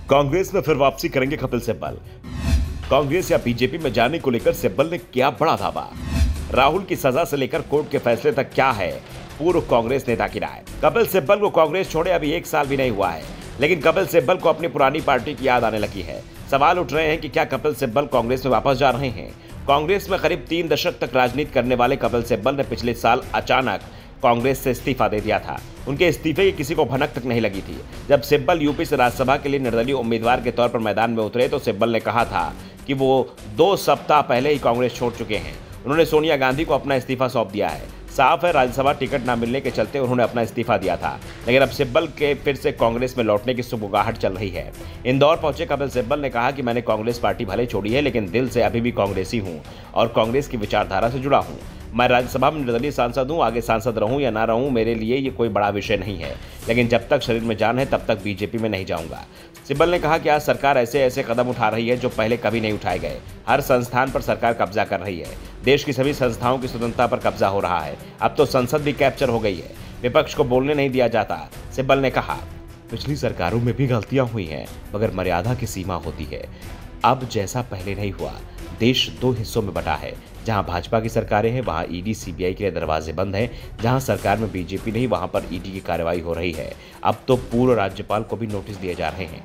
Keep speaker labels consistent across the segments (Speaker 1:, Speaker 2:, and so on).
Speaker 1: कांग्रेस में फिर वापसी करेंगे कपिल सिब्बल। कांग्रेस या बीजेपी में जाने को लेकर सिब्बल ने किया बड़ा दावा। राहुल की सजा से लेकर कोर्ट के फैसले तक क्या है पूर्व कांग्रेस नेता की राय। कपिल सिब्बल को कांग्रेस छोड़े अभी 1 साल भी नहीं हुआ है, लेकिन कपिल सिब्बल को अपनी पुरानी पार्टी की याद आने लगी है। सवाल उठ रहे हैं कि क्या कपिल सिब्बल कांग्रेस में वापस जा रहे हैं। कांग्रेस में करीब 3 दशक तक राजनीति करने वाले कपिल सिब्बल ने पिछले साल अचानक कांग्रेस से इस्तीफा दे दिया था। उनके इस्तीफे की किसी को भनक तक नहीं लगी थी। जब सिब्बल यूपी से राज्यसभा के लिए निर्दलीय उम्मीदवार के तौर पर मैदान में उतरे तो सिब्बल ने कहा था कि वो 2 सप्ताह पहले ही कांग्रेस छोड़ चुके हैं। उन्होंने सोनिया गांधी को अपना इस्तीफा सौंप दिया है। साफ है, राज्यसभा टिकट न मिलने के चलते उन्होंने अपना इस्तीफा दिया था, लेकिन अब सिब्बल के फिर से कांग्रेस में लौटने की सुगबुगाहट चल रही है। इंदौर पहुंचे कपिल सिब्बल ने कहा कि मैंने कांग्रेस पार्टी भले छोड़ी है, लेकिन दिल से अभी भी कांग्रेसी हूं और कांग्रेस की विचारधारा से जुड़ा हूं। मैं राज्यसभा में निर्दलीय सांसद हूं, आगे सांसद रहूं या ना रहूं मेरे लिए ये कोई बड़ा विषय नहीं है, लेकिन जब तक शरीर में जान है तब तक बीजेपी में नहीं जाऊंगा। सिब्बल ने कहा कि आज सरकार ऐसे कदम उठा रही है जो पहले कभी नहीं उठाए गए। हर संस्थान पर सरकार कब्जा कर रही है। देश की सभी संस्थाओं की स्वतंत्रता पर कब्जा हो रहा है। अब तो संसद भी कैप्चर हो गई है। विपक्ष को बोलने नहीं दिया जाता। सिब्बल ने कहा, पिछली सरकारों में भी गलतियां हुई हैं, मगर मर्यादा की सीमा होती है। अब जैसा पहले नहीं हुआ। देश 2 हिस्सों में बटा है। जहां भाजपा की सरकारें हैं वहां ईडी सीबीआई के लिए दरवाजे बंद हैं। जहां सरकार में बीजेपी नहीं वहां पर ईडी की कार्रवाई हो रही है। अब तो पूर्व राज्यपाल को भी नोटिस दिए जा रहे हैं।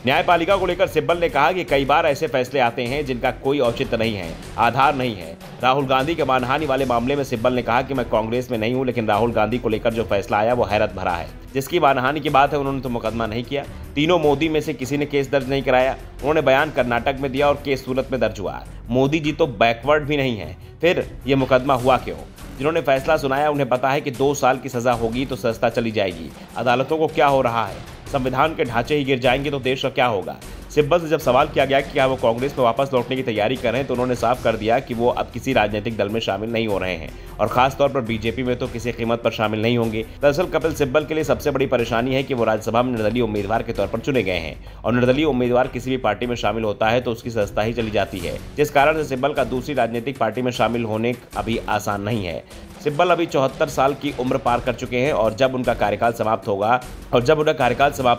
Speaker 1: न्यायपालिका को लेकर सिब्बल ने कहा कि कई बार ऐसे फैसले आते हैं जिनका कोई औचित्य नहीं है, आधार नहीं है। राहुल गांधी के मानहानि वाले मामले में सिब्बल ने कहा कि मैं कांग्रेस में नहीं हूं, लेकिन राहुल गांधी को लेकर जो फैसला आया वो हैरत भरा है। जिसकी मानहानि की बात है उन्होंने तो मुकदमा नहीं किया। तीनों मोदी में से किसी ने केस दर्ज नहीं कराया। उन्होंने बयान कर्नाटक में दिया और केस सूरत में दर्ज हुआ। मोदी जी तो बैकवर्ड भी नहीं है, फिर ये मुकदमा हुआ क्यों? जिन्होंने फैसला सुनाया उन्हें पता है कि 2 साल की सजा होगी तो सस्ता चली जाएगी। अदालतों को क्या हो रहा है? संविधान के ढांचे ही गिर जाएंगे तो देश का क्या होगा? सिब्बल से जब सवाल किया गया कि क्या वो कांग्रेस में वापस लौटने की तैयारी कर रहे हैं तो उन्होंने साफ कर दिया कि वो अब किसी राजनीतिक दल में शामिल नहीं हो रहे हैं और खास तौर पर बीजेपी में तो किसी कीमत पर शामिल नहीं होंगे। दरअसल कपिल सिब्बल के लिए सबसे बड़ी परेशानी है कि वो राज्यसभा में निर्दलीय उम्मीदवार के तौर पर चुने गए हैं और निर्दलीय उम्मीदवार किसी भी पार्टी में शामिल होता है तो उसकी सस्ता ही चली जाती है, जिस कारण से सिब्बल का दूसरी राजनीतिक पार्टी में शामिल होने अभी आसान नहीं है। सिब्बल अभी 74 साल की उम्र पार कर चुके हैं और जब उनका कार्यकाल समाप्त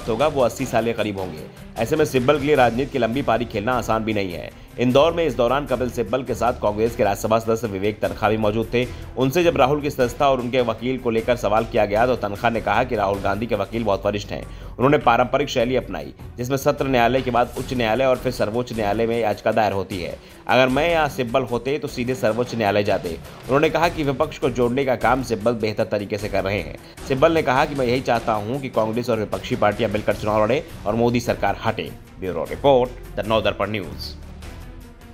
Speaker 1: होगा वो 80 साल के करीब होंगे। ऐसे में सिब्बल के लिए राजनीति की लंबी पारी खेलना आसान भी नहीं है। इंदौर में इस दौरान कपिल सिब्बल के साथ कांग्रेस के राज्यसभा सदस्य विवेक तनखा भी मौजूद थे। उनसे जब राहुल की सदस्यता और उनके वकील को लेकर सवाल किया गया तो तनखा ने कहा कि राहुल गांधी के वकील बहुत वरिष्ठ हैं। उन्होंने पारंपरिक शैली अपनाई, जिसमें सत्र न्यायालय के बाद उच्च न्यायालय और फिर सर्वोच्च न्यायालय में याचिका दायर होती है। अगर मैं या सिब्बल होते तो सीधे सर्वोच्च न्यायालय जाते। उन्होंने कहा कि विपक्ष को जोड़ने का काम सिब्बल बेहतर तरीके से कर रहे हैं। सिब्बल ने कहा कि मैं यही चाहता हूं कि कांग्रेस और विपक्षी पार्टियां मिलकर चुनाव लड़े और मोदी सरकार हटे। Bureau report, the Navdarpan news.